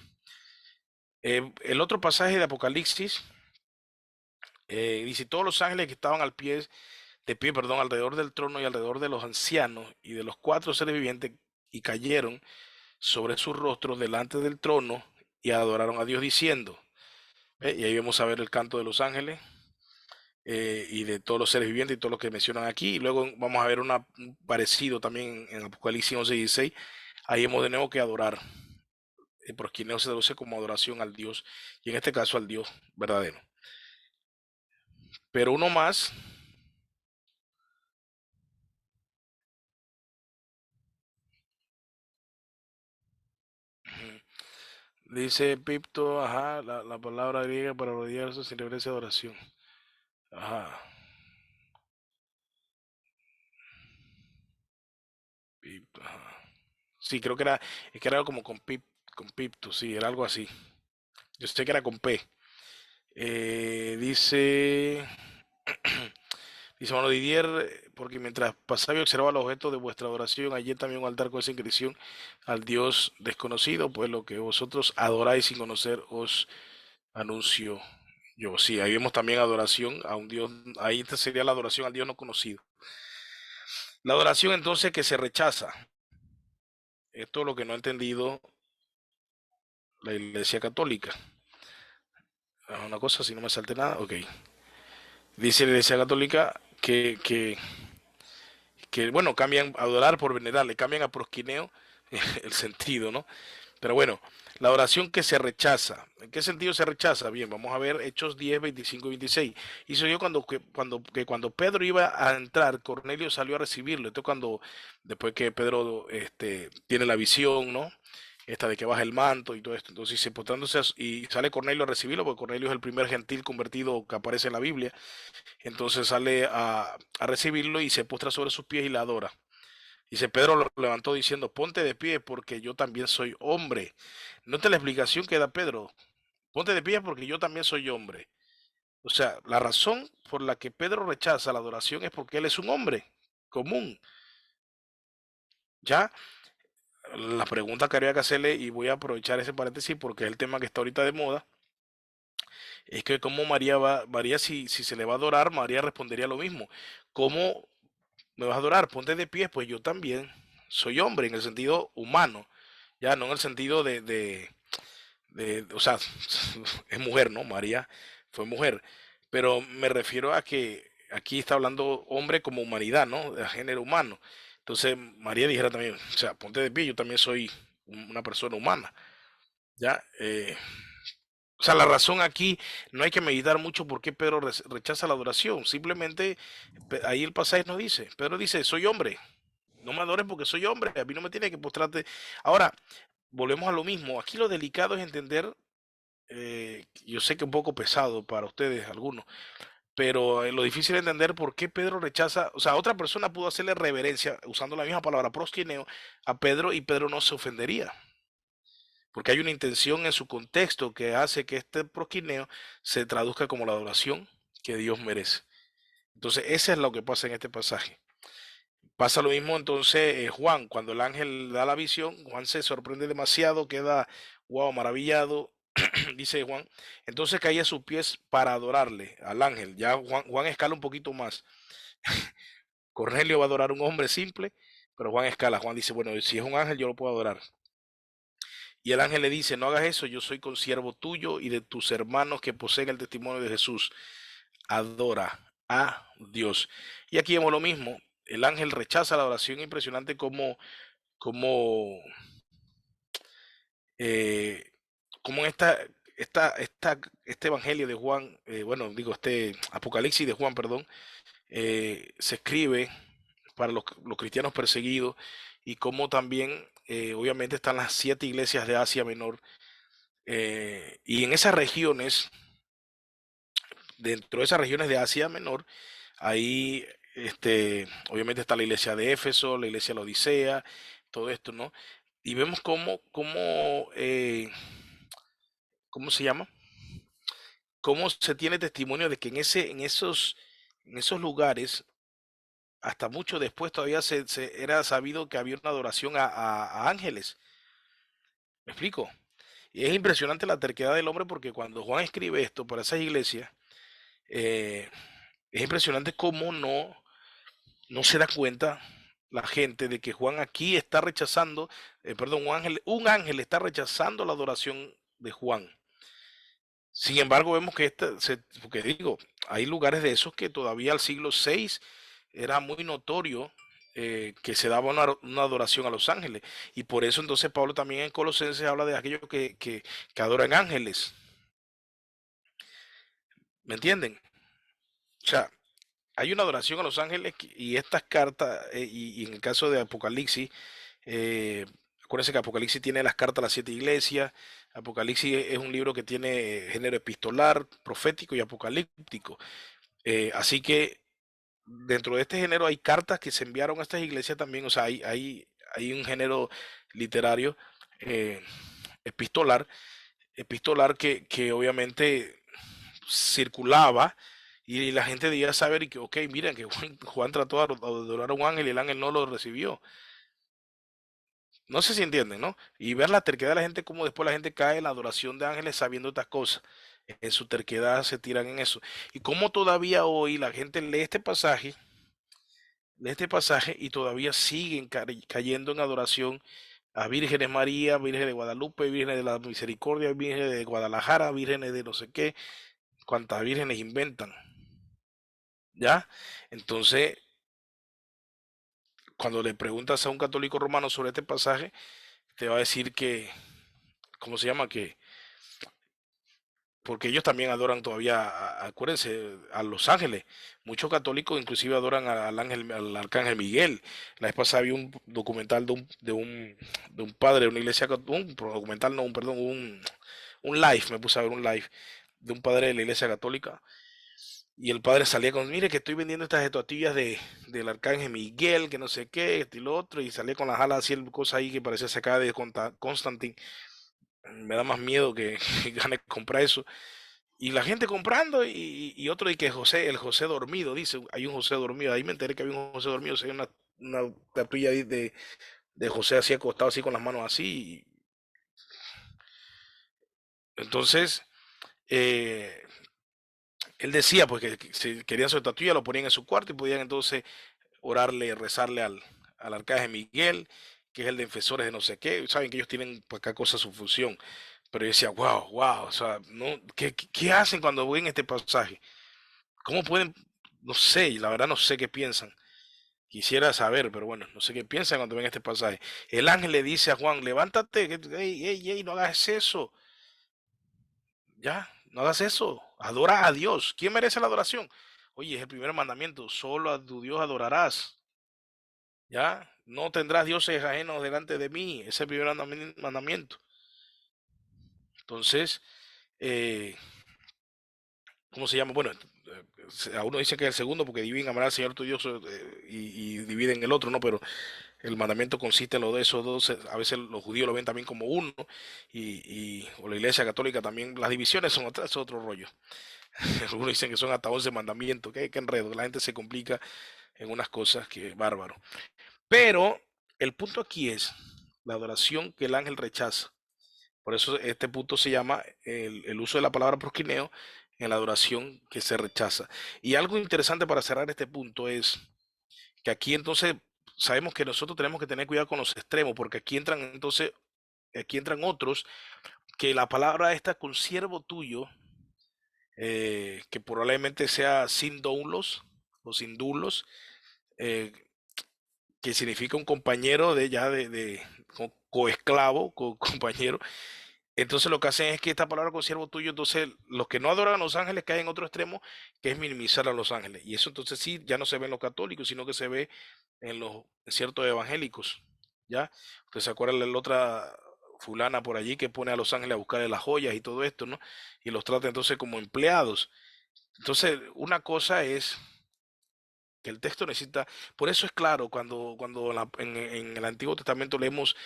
El otro pasaje de Apocalipsis dice, todos los ángeles que estaban de pie, perdón, alrededor del trono y alrededor de los ancianos y de los 4 seres vivientes y cayeron sobre sus rostros delante del trono y adoraron a Dios diciendo, ¿ve? Y ahí vamos a ver el canto de los ángeles y de todos los seres vivientes y todo lo que mencionan aquí. Y luego vamos a ver un parecido también en Apocalipsis 11 y 16. Ahí hemos de nuevo que adorar. El prosquineo se traduce como adoración al Dios y en este caso al Dios verdadero. Pero uno más, dice Pipto, ajá, la palabra griega para rodearse sin reverencia de adoración. Ajá. Ajá. Sí, creo que era algo como con Pipto, sí, era algo así. Yo sé que era con P. Dice, dice Mano Didier, porque mientras pasaba y observaba los objetos de vuestra adoración, allí también un altar con esa inscripción al Dios desconocido, pues lo que vosotros adoráis sin conocer os anuncio yo. Sí, ahí vemos también adoración a un Dios, ahí esta sería la adoración al Dios no conocido. La adoración entonces que se rechaza, esto es lo que no ha entendido la Iglesia Católica. Una cosa, si no me salte nada, ok. Dice la Iglesia Católica que bueno, cambian adorar por venerar, le cambian a prosquineo el sentido, ¿no? Pero bueno, la oración que se rechaza. ¿En qué sentido se rechaza? Bien, vamos a ver Hechos 10, 25 y 26. Hizo yo cuando Pedro iba a entrar, Cornelio salió a recibirlo. Esto después que Pedro tiene la visión, ¿no? Esta de que baja el manto y todo esto. Entonces, dice, postrándose y sale Cornelio a recibirlo, porque Cornelio es el primer gentil convertido que aparece en la Biblia. Entonces sale a recibirlo y se postra sobre sus pies y la adora. Dice, Pedro lo levantó diciendo, ponte de pie porque yo también soy hombre. Nota la explicación que da Pedro. Ponte de pie porque yo también soy hombre. O sea, la razón por la que Pedro rechaza la adoración es porque él es un hombre común. Ya, la pregunta que habría que hacerle, y voy a aprovechar ese paréntesis porque es el tema que está ahorita de moda, es que cómo María si se le va a adorar, María respondería lo mismo. ¿Cómo me vas a adorar? Ponte de pie, pues yo también soy hombre en el sentido humano, ya no en el sentido o sea, es mujer, ¿no? María fue mujer, pero me refiero a que aquí está hablando hombre como humanidad, ¿no? De género humano. Entonces María dijera también, o sea, ponte de pie, yo también soy una persona humana, ¿ya? O sea, la razón aquí no hay que meditar mucho por qué Pedro rechaza la adoración, simplemente ahí el pasaje nos dice, Pedro dice, soy hombre, no me adores porque soy hombre, a mí no me tiene que postrarte. Ahora, volvemos a lo mismo, aquí lo delicado es entender yo sé que un poco pesado para ustedes algunos, pero lo difícil es entender por qué Pedro rechaza, o sea, otra persona pudo hacerle reverencia usando la misma palabra prosquineo a Pedro y Pedro no se ofendería, porque hay una intención en su contexto que hace que este prosquineo se traduzca como la adoración que Dios merece. Entonces, eso es lo que pasa en este pasaje. Pasa lo mismo entonces Juan, cuando el ángel da la visión, Juan se sorprende demasiado, queda wow, maravillado dice Juan, entonces caía a sus pies para adorarle al ángel. Ya Juan escala un poquito más. Cornelio va a adorar a un hombre simple, pero Juan escala. Juan dice, bueno, si es un ángel, yo lo puedo adorar. Y el ángel le dice, no hagas eso, yo soy consiervo tuyo y de tus hermanos que poseen el testimonio de Jesús. Adora a Dios. Y aquí vemos lo mismo. El ángel rechaza la oración. Impresionante como, eh, como este evangelio de Juan, bueno, digo, este Apocalipsis de Juan, perdón, se escribe para los cristianos perseguidos y como también, obviamente, están las 7 iglesias de Asia Menor. Y en esas regiones, dentro de esas regiones de Asia Menor, ahí, obviamente está la iglesia de Éfeso, la iglesia de la Odisea, todo esto, ¿no? Y vemos ¿cómo se llama? Cómo se tiene testimonio de que en esos lugares, hasta mucho después todavía era sabido que había una adoración a ángeles. ¿Me explico? Y es impresionante la terquedad del hombre porque cuando Juan escribe esto para esas iglesias, eh, es impresionante cómo no se da cuenta la gente de que Juan aquí está rechazando, perdón, un ángel está rechazando la adoración de Juan. Sin embargo, vemos que porque digo, hay lugares de esos que todavía al siglo VI era muy notorio, que se daba una adoración a los ángeles. Y por eso entonces Pablo también en Colosenses habla de aquellos que adoran ángeles. ¿Me entienden? O sea, hay una adoración a los ángeles y estas cartas, y en el caso de Apocalipsis, acuérdense que Apocalipsis tiene las cartas a las 7 iglesias. Apocalipsis es un libro que tiene género epistolar, profético y apocalíptico. Así que dentro de este género hay cartas que se enviaron a estas iglesias también. O sea, hay un género literario, eh, epistolar, que obviamente circulaba y la gente debía saber y que, ok, miren que Juan trató de adorar a un ángel y el ángel no lo recibió. No sé si entienden, ¿no? Y ver la terquedad de la gente, como después la gente cae en la adoración de ángeles sabiendo estas cosas. En su terquedad se tiran en eso. Y cómo todavía hoy la gente lee este pasaje y todavía siguen cayendo en adoración a vírgenes María, Virgen de Guadalupe, Virgen de la Misericordia, Virgen de Guadalajara, vírgenes de no sé qué, cuántas vírgenes inventan. ¿Ya? Entonces, cuando le preguntas a un católico romano sobre este pasaje, te va a decir que, ¿cómo se llama? Porque ellos también adoran todavía, acuérdense, a los ángeles. Muchos católicos inclusive adoran al arcángel Miguel. La vez pasada vi un documental de un padre de una iglesia, un documental, no, perdón, un live, me puse a ver un live de un padre de la iglesia católica. Y el padre salía con, mire que estoy vendiendo estas estatuillas del arcángel Miguel, que no sé qué, esto y lo otro, y salía con las alas así, cosa ahí que parecía sacada de Constantine. Me da más miedo que, que gane comprar eso. Y la gente comprando, y otro y que el José dormido, dice, hay un José dormido. Ahí me enteré que había un José dormido, o sea, una estatuilla ahí de José así acostado, así con las manos así. Entonces, eh, él decía pues que si querían su estatuilla lo ponían en su cuarto y podían entonces orarle, rezarle al arcángel Miguel, que es el de defensores de no sé qué. Saben que ellos tienen pues cada cosa su función. Pero yo decía, wow, wow, o sea, no, ¿qué hacen cuando ven este pasaje? ¿Cómo pueden? No sé, la verdad no sé qué piensan. Quisiera saber, pero bueno, no sé qué piensan cuando ven este pasaje. El ángel le dice a Juan, levántate, ey, ey, ey, no hagas eso. Ya, no hagas eso. Adora a Dios. ¿Quién merece la adoración? Oye, es el primer mandamiento. Solo a tu Dios adorarás. Ya, no tendrás dioses ajenos delante de mí. Ese es el primer mandamiento. Entonces, eh, ¿cómo se llama? Bueno, a uno dice que es el segundo porque dividen amar al Señor tu Dios, y dividen el otro, ¿no? Pero el mandamiento consiste en lo de esos dos. A veces los judíos lo ven también como uno, o la iglesia católica también. Las divisiones son es otro rollo. Algunos dicen que son hasta 11 mandamientos. Qué enredo. La gente se complica en unas cosas que bárbaro. Pero el punto aquí es la adoración que el ángel rechaza. Por eso este punto se llama el uso de la palabra prosquineo en la adoración que se rechaza. Y algo interesante para cerrar este punto es que aquí entonces sabemos que nosotros tenemos que tener cuidado con los extremos, porque aquí entran entonces, aquí entran otros, que la palabra esta consiervo tuyo, que probablemente sea sin doulos o sin dulos, eh, que significa un compañero de ya de coesclavo, compañero. Entonces lo que hacen es que esta palabra consiervo tuyo, entonces los que no adoran a los ángeles caen en otro extremo, que es minimizar a los ángeles. Y eso entonces sí, ya no se ve en los católicos, sino que se ve en los en ciertos evangélicos. ¿Ya? Usted se acuerda de la otra fulana por allí que pone a los ángeles a buscarle las joyas y todo esto, ¿no? Y los trata entonces como empleados. Entonces, una cosa es que el texto necesita, por eso es claro cuando en el Antiguo Testamento leemos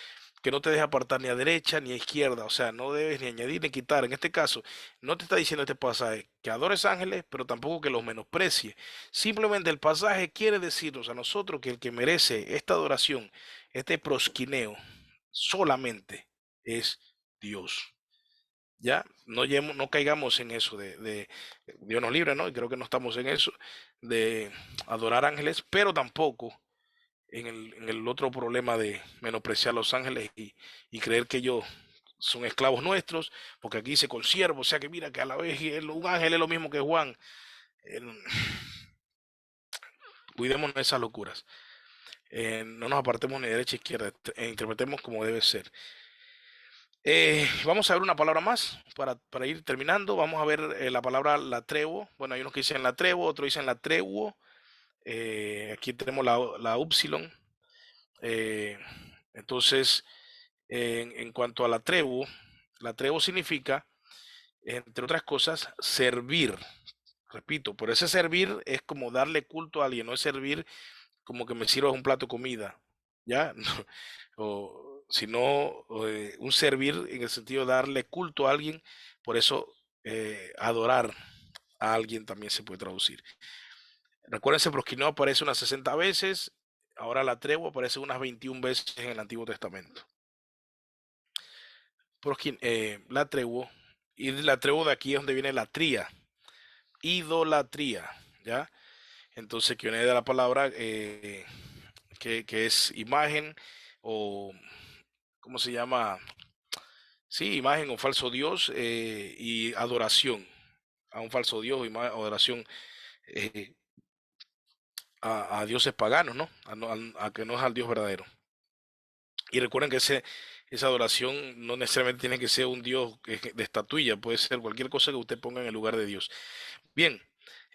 que no te deja apartar ni a derecha ni a izquierda, o sea, no debes ni añadir ni quitar. En este caso, no te está diciendo este pasaje que adores ángeles, pero tampoco que los menosprecie. Simplemente el pasaje quiere decirnos a nosotros que el que merece esta adoración, este prosquineo, solamente es Dios. Ya, no caigamos en eso de Dios nos libre, ¿no? Y creo que no estamos en eso, de adorar ángeles, pero tampoco en el otro problema de menospreciar a los ángeles y creer que ellos son esclavos nuestros, porque aquí se consierva, o sea que mira que a la vez un ángel es lo mismo que Juan. Eh, Cuidémonos de esas locuras. No nos apartemos ni de derecha ni izquierda, interpretemos como debe ser. Vamos a ver una palabra más para ir terminando. Vamos a ver la palabra latrebo. Bueno, hay unos que dicen latrebo, otros dicen latrebuo. Aquí tenemos la upsilon. Eh, entonces, en cuanto a la trevo significa, entre otras cosas, servir. Repito, por ese servir es como darle culto a alguien, no es servir como que me sirvas un plato de comida, ¿ya? O, sino un servir en el sentido de darle culto a alguien, por eso adorar a alguien también se puede traducir. Recuérdense, prosquineo aparece unas 60 veces, ahora la tregua aparece unas 21 veces en el Antiguo Testamento. La tregua, y la tregua de aquí es donde viene la tría, idolatría, ¿ya? Entonces, que viene de la palabra que es imagen o, ¿cómo se llama? Sí, imagen o falso Dios y adoración a un falso Dios, adoración eh, a dioses paganos, ¿no? A que no es al Dios verdadero. Y recuerden que esa adoración no necesariamente tiene que ser un Dios de estatuilla, puede ser cualquier cosa que usted ponga en el lugar de Dios. Bien,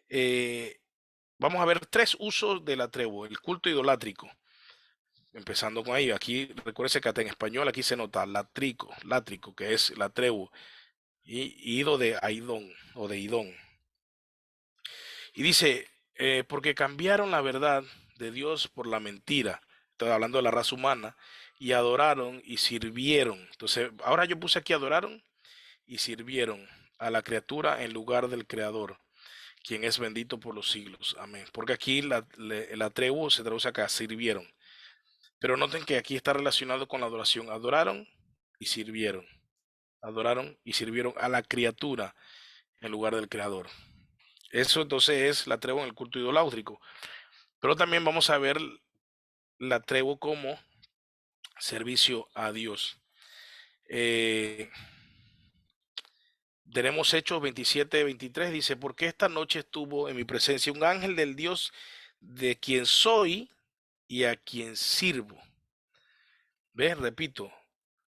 eh, vamos a ver tres usos de la tregua, el culto idolátrico. Empezando con ahí, aquí recuérdense que hasta en español aquí se nota látrico, que es la tregua, y ido de Aidón o de Idón. Y dice, porque cambiaron la verdad de Dios por la mentira. Estoy hablando de la raza humana. Y adoraron y sirvieron. Entonces, ahora yo puse aquí adoraron y sirvieron a la criatura en lugar del Creador, quien es bendito por los siglos. Amén. Porque aquí la tregua se traduce acá, sirvieron. Pero noten que aquí está relacionado con la adoración. Adoraron y sirvieron. Adoraron y sirvieron a la criatura en lugar del Creador. Eso entonces es la tregua en el culto idolátrico. Pero también vamos a ver la tregua como servicio a Dios. Eh, Tenemos Hechos 27-23, dice, porque esta noche estuvo en mi presencia un ángel del Dios de quien soy y a quien sirvo. ¿Ves? Repito,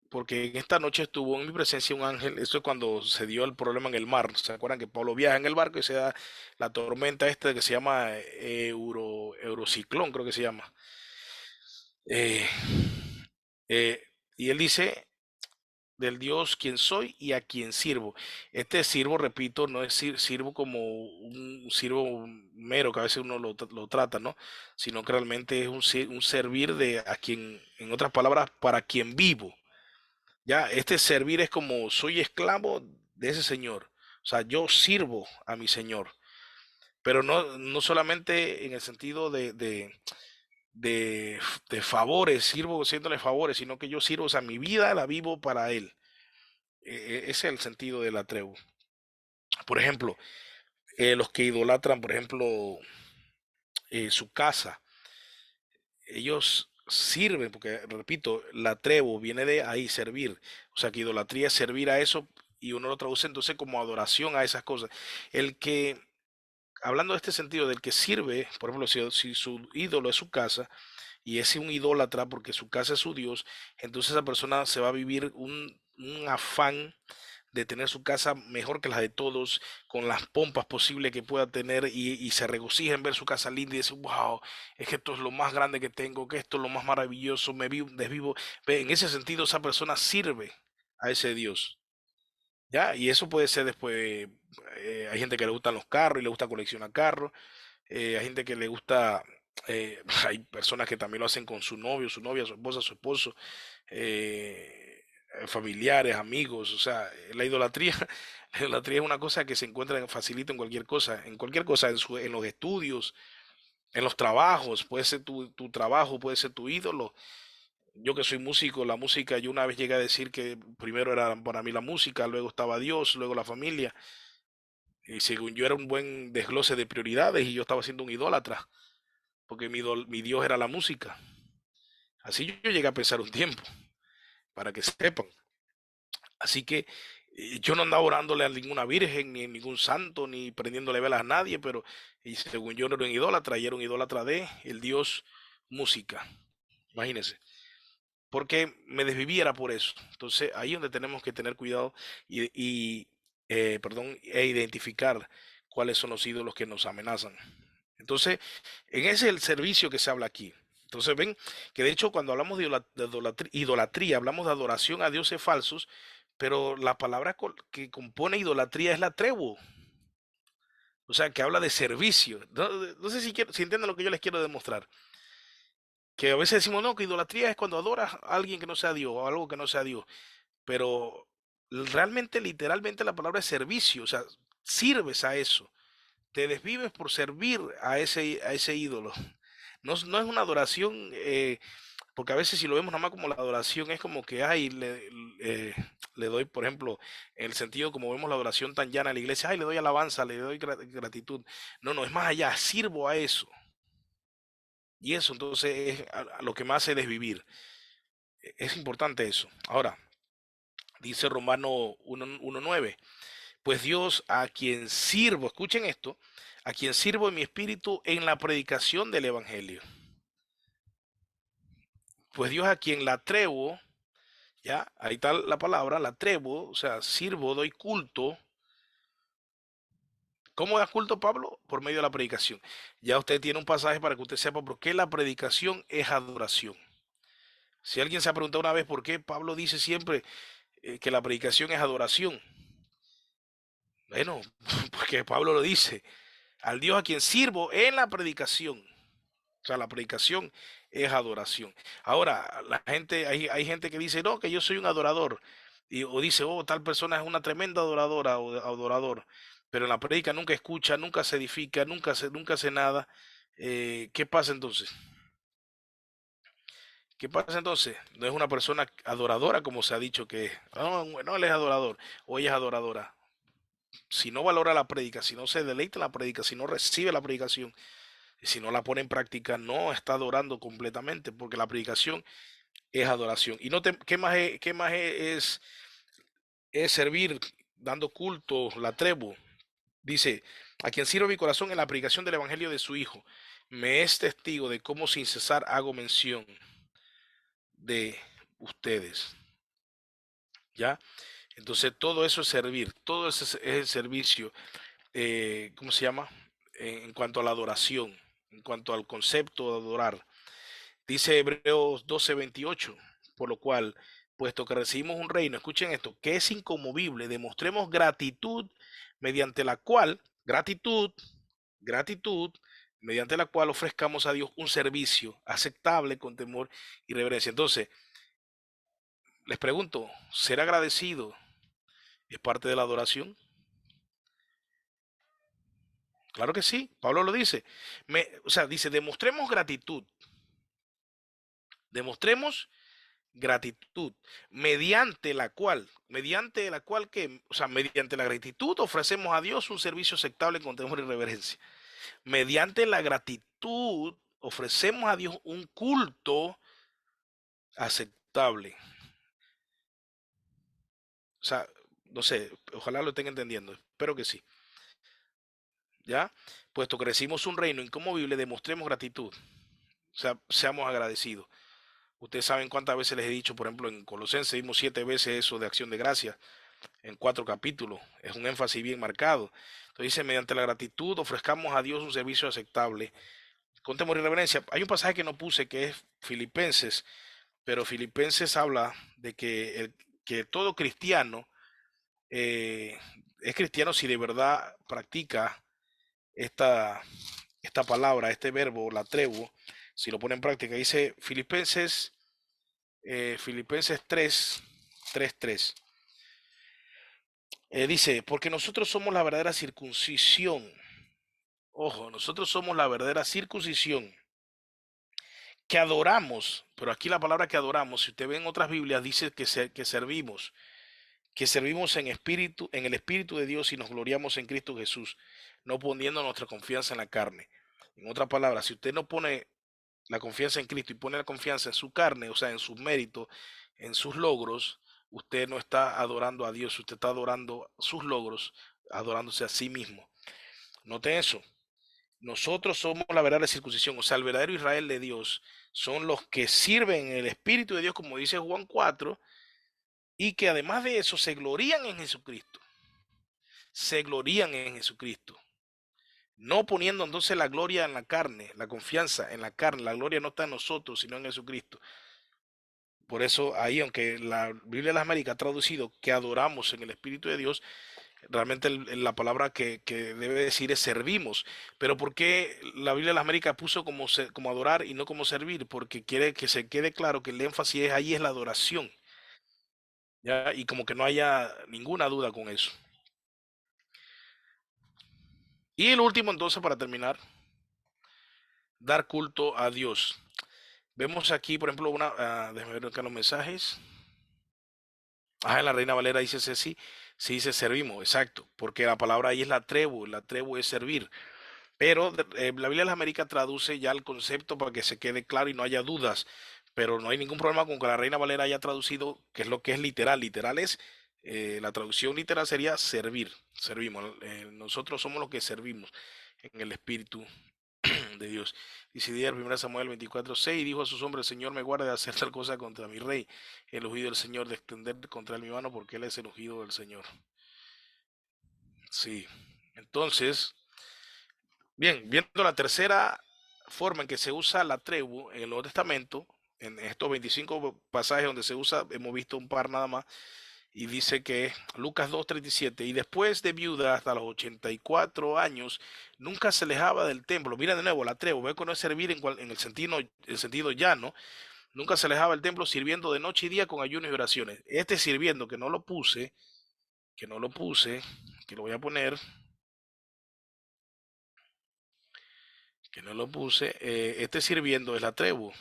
porque en esta noche estuvo en mi presencia un ángel, eso es cuando se dio el problema en el mar. ¿Se acuerdan que Pablo viaja en el barco y se da la tormenta esta que se llama Eurociclón, creo que se llama? Eh, eh, y él dice, del Dios quien soy y a quien sirvo. Este sirvo, repito, no es sirvo como un sirvo mero que a veces uno lo trata, ¿no? Sino que realmente es un servir de a quien, en otras palabras, para quien vivo. Ya, este servir es como soy esclavo de ese Señor. O sea, yo sirvo a mi Señor. Pero no solamente en el sentido de, de favores, sirvo haciéndole favores, sino que yo sirvo, o sea, mi vida la vivo para Él. Ese es el sentido de la tregua. Por ejemplo, los que idolatran, por ejemplo, su casa, ellos sirven, porque repito, la trevo viene de ahí, servir. O sea que idolatría es servir a eso y uno lo traduce entonces como adoración a esas cosas. El que, hablando de este sentido, del que sirve, por ejemplo, si su ídolo es su casa y es un idólatra porque su casa es su Dios, entonces esa persona se va a vivir un afán de tener su casa mejor que la de todos, con las pompas posibles que pueda tener y se regocija en ver su casa linda y dice, wow, es que esto es lo más grande que tengo, que esto es lo más maravilloso, me vivo, desvivo. Ve, en ese sentido, esa persona sirve a ese Dios. ¿Ya? Y eso puede ser después, hay gente que le gustan los carros y le gusta coleccionar carros, hay gente que le gusta, hay personas que también lo hacen con su novio, su novia, su esposo, familiares, amigos, o sea, la idolatría, la idolatría es una cosa que se encuentra facilito en cualquier cosa, en los estudios, en los trabajos, puede ser tu trabajo, puede ser tu ídolo. Yo que soy músico, la música, yo una vez llegué a decir que primero era para mí la música, luego estaba Dios, luego la familia, y según yo era un buen desglose de prioridades y yo estaba siendo un idólatra, porque mi Dios era la música. Así yo llegué a pensar un tiempo, para que sepan. Así que yo no andaba orándole a ninguna virgen, ni a ningún santo, ni prendiéndole velas a nadie, pero y según yo no era un idólatra, y era un idólatra de el Dios música. Imagínense. Porque me desviviera por eso. Entonces ahí es donde tenemos que tener cuidado perdón, e identificar cuáles son los ídolos que nos amenazan. Entonces, en ese es el servicio que se habla aquí. Entonces ven que de hecho cuando hablamos de idolatría, hablamos de adoración a dioses falsos, pero la palabra que compone idolatría es la trevo, o sea, que habla de servicio. No, no sé si entienden lo que yo les quiero demostrar. Que a veces decimos, no, que idolatría es cuando adoras a alguien que no sea Dios o algo que no sea Dios, pero realmente, literalmente la palabra es servicio, o sea, sirves a eso, te desvives por servir a ese ídolo. No, no es una adoración, porque a veces si lo vemos nada más como la adoración, es como que, ay, le doy, por ejemplo, en el sentido como vemos la adoración tan llana en la iglesia, ay, le doy alabanza, le doy gratitud. No, no, es más allá, sirvo a eso. Y eso entonces es a lo que más hace desvivir. Es importante eso. Ahora, dice Romano 1:9, pues Dios a quien sirvo, escuchen esto, a quien sirvo en mi espíritu en la predicación del Evangelio. Pues Dios a quien la trevo, ya, ahí está la palabra, la trevo, o sea, sirvo, doy culto. ¿Cómo da culto Pablo? Por medio de la predicación. Ya usted tiene un pasaje para que usted sepa por qué la predicación es adoración. Si alguien se ha preguntado una vez por qué Pablo dice siempre que la predicación es adoración, bueno, porque Pablo lo dice, al Dios a quien sirvo en la predicación. O sea, la predicación es adoración. Ahora, hay gente que dice, no, que yo soy un adorador. O dice, oh, tal persona es una tremenda adoradora o adorador. Pero en la predica nunca escucha, nunca se edifica, nunca hace nada. ¿Qué pasa entonces? ¿Qué pasa entonces? No es una persona adoradora como se ha dicho que es. No, no, él es adorador o ella es adoradora. Si no valora la predica, si no se deleita en la predica, si no recibe la predicación, si no la pone en práctica, no está adorando completamente, porque la predicación es adoración. Y no te, qué más es servir dando culto, la trevo. Dice, a quien sirve mi corazón en la predicación del evangelio de su Hijo, me es testigo de cómo sin cesar hago mención de ustedes. ¿Ya? Entonces todo eso es servir, todo eso es el servicio, ¿cómo se llama? En cuanto a la adoración, en cuanto al concepto de adorar. Dice Hebreos 12:28, por lo cual, puesto que recibimos un reino, escuchen esto, que es inconmovible, demostremos gratitud mediante la cual, gratitud, mediante la cual ofrezcamos a Dios un servicio aceptable con temor y reverencia. Entonces, les pregunto, ¿ser agradecido es parte de la adoración? Claro que sí, Pablo lo dice. O sea, dice, demostremos gratitud, demostremos gratitud, mediante la cual que, o sea, mediante la gratitud ofrecemos a Dios un servicio aceptable con temor y reverencia. Mediante la gratitud ofrecemos a Dios un culto aceptable. O sea, no sé, ojalá lo estén entendiendo, espero que sí. ¿Ya? Puesto que recibimos un reino inconmovible, demostremos gratitud. O sea, seamos agradecidos. Ustedes saben cuántas veces les he dicho, por ejemplo, en Colosenses vimos 7 veces eso de acción de gracia, en 4 capítulos. Es un énfasis bien marcado. Entonces dice, mediante la gratitud ofrezcamos a Dios un servicio aceptable. Con temor y reverencia. Hay un pasaje que no puse que es Filipenses, pero Filipenses habla de que todo cristiano es cristiano si de verdad practica esta, esta palabra, este verbo, la trevo, si lo pone en práctica. Dice Filipenses 3, 3. Dice, porque nosotros somos la verdadera circuncisión. Ojo, nosotros somos la verdadera circuncisión que adoramos, pero aquí la palabra que adoramos, si usted ve en otras Biblias, dice que servimos en espíritu, en el Espíritu de Dios y nos gloriamos en Cristo Jesús, no poniendo nuestra confianza en la carne. En otras palabras, si usted no pone la confianza en Cristo y pone la confianza en su carne, o sea, en sus méritos, en sus logros, usted no está adorando a Dios, usted está adorando sus logros, adorándose a sí mismo. Note eso. Nosotros somos la verdadera circuncisión, o sea, el verdadero Israel de Dios son los que sirven en el Espíritu de Dios, como dice Juan 4, y que además de eso se glorían en Jesucristo. Se glorían en Jesucristo. No poniendo entonces la gloria en la carne, la confianza en la carne. La gloria no está en nosotros, sino en Jesucristo. Por eso ahí, aunque la Biblia de las Américas ha traducido que adoramos en el Espíritu de Dios, realmente la palabra que debe decir es servimos. Pero ¿por qué la Biblia de las Américas puso como adorar y no como servir? Porque quiere que se quede claro que el énfasis es ahí es la adoración. ¿Ya? Y como que no haya ninguna duda con eso. Y el último entonces para terminar, dar culto a Dios. Vemos aquí, por ejemplo, déjame ver acá los mensajes. En la Reina Valera dice sí, sí dice servimos, exacto, porque la palabra ahí es la trebu es servir. Pero la Biblia de las Américas traduce ya el concepto para que se quede claro y no haya dudas. Pero no hay ningún problema con que la Reina Valera haya traducido, que es lo que es literal. Literal es, la traducción literal sería servir, servimos. Nosotros somos los que servimos en el Espíritu de Dios. Dice Díaz, 1 Samuel 24:6, dijo a sus hombres, Señor, me guarde de hacer tal cosa contra mi rey, el ungido del Señor, de extender contra él mi mano, porque él es el ungido del Señor. Sí. Entonces, bien, viendo la tercera forma en que se usa la trebu en el Nuevo Testamento, en estos 25 pasajes donde se usa, hemos visto un par nada más, y dice que Lucas 2:37, y después de viuda hasta los 84 años, nunca se alejaba del templo. Mira de nuevo la trebu, ve que no es servir en el sentido llano, nunca se alejaba del templo sirviendo de noche y día con ayunos y oraciones. Este sirviendo, que lo voy a poner, que no lo puse, este sirviendo es la trebu.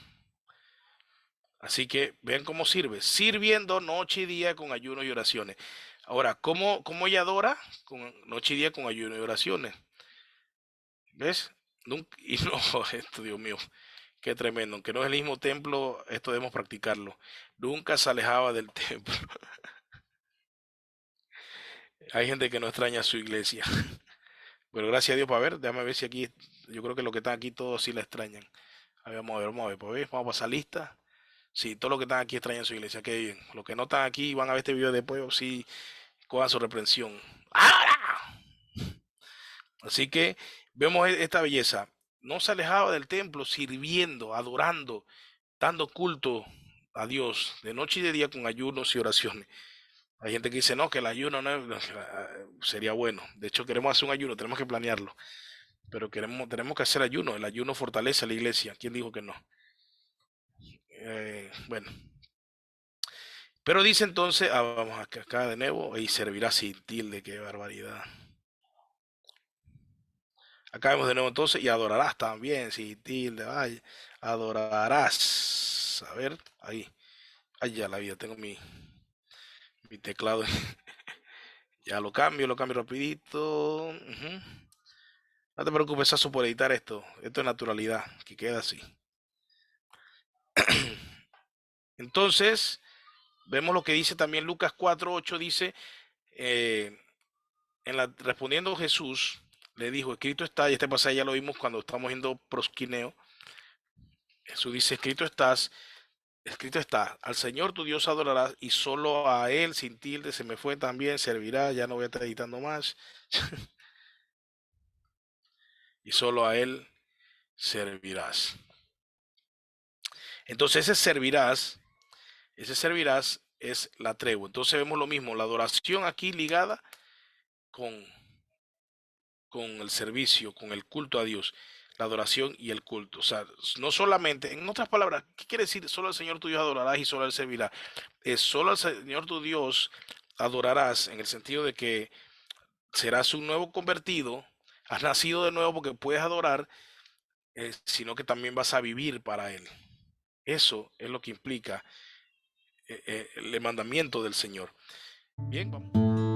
Así que vean cómo sirve, sirviendo noche y día con ayunos y oraciones. Ahora, ¿cómo ella adora? Con noche y día con ayunos y oraciones. ¿Ves? Nunca, y no, esto, Dios mío, qué tremendo. Aunque no es el mismo templo, esto debemos practicarlo. Nunca se alejaba del templo. Hay gente que no extraña su iglesia. Pero gracias a Dios, para ver, déjame ver si aquí, yo creo que los que están aquí todos sí la extrañan. A ver, vamos a ver, pues, vamos a pasar lista. Sí, todos los que están aquí extrañan su iglesia, qué bien. Los que no están aquí van a ver este video después, sí, cojan su reprensión. ¡Ah! Así que vemos esta belleza. No se alejaba del templo sirviendo, adorando, dando culto a Dios de noche y de día con ayunos y oraciones. Hay gente que dice, no, que el ayuno no, sería bueno. De hecho, queremos hacer un ayuno, tenemos que planearlo. Pero tenemos que hacer ayuno. El ayuno fortalece a la iglesia. ¿Quién dijo que no? Bueno. Pero dice entonces, vamos acá de nuevo, y servirá sin tilde, qué barbaridad. Acá vemos de nuevo entonces, y adorarás también, sin tilde, vaya, adorarás. A ver, ahí. Ay, ya la vida, tengo mi teclado. Ya lo cambio rapidito. No te preocupes, Sasu, por editar esto. Esto es naturalidad, que queda así. Entonces, vemos lo que dice también Lucas 4:8, dice, eh, respondiendo Jesús, le dijo, escrito está, y este pasaje ya lo vimos cuando estamos viendo prosquineo. Jesús dice, escrito está, al Señor tu Dios adorarás y solo a Él, sin tilde, se me fue también, servirá, ya no voy a estar editando más, y solo a Él servirás. Entonces ese servirás es la tregua. Entonces vemos lo mismo, la adoración aquí ligada con, con el servicio, con el culto a Dios, la adoración y el culto. O sea, no solamente, en otras palabras, ¿qué quiere decir? Solo al Señor tu Dios adorarás y solo a Él servirás. Es solo al Señor tu Dios adorarás en el sentido de que serás un nuevo convertido, has nacido de nuevo porque puedes adorar, sino que también vas a vivir para Él. Eso es lo que implica el mandamiento del Señor. Bien, vamos.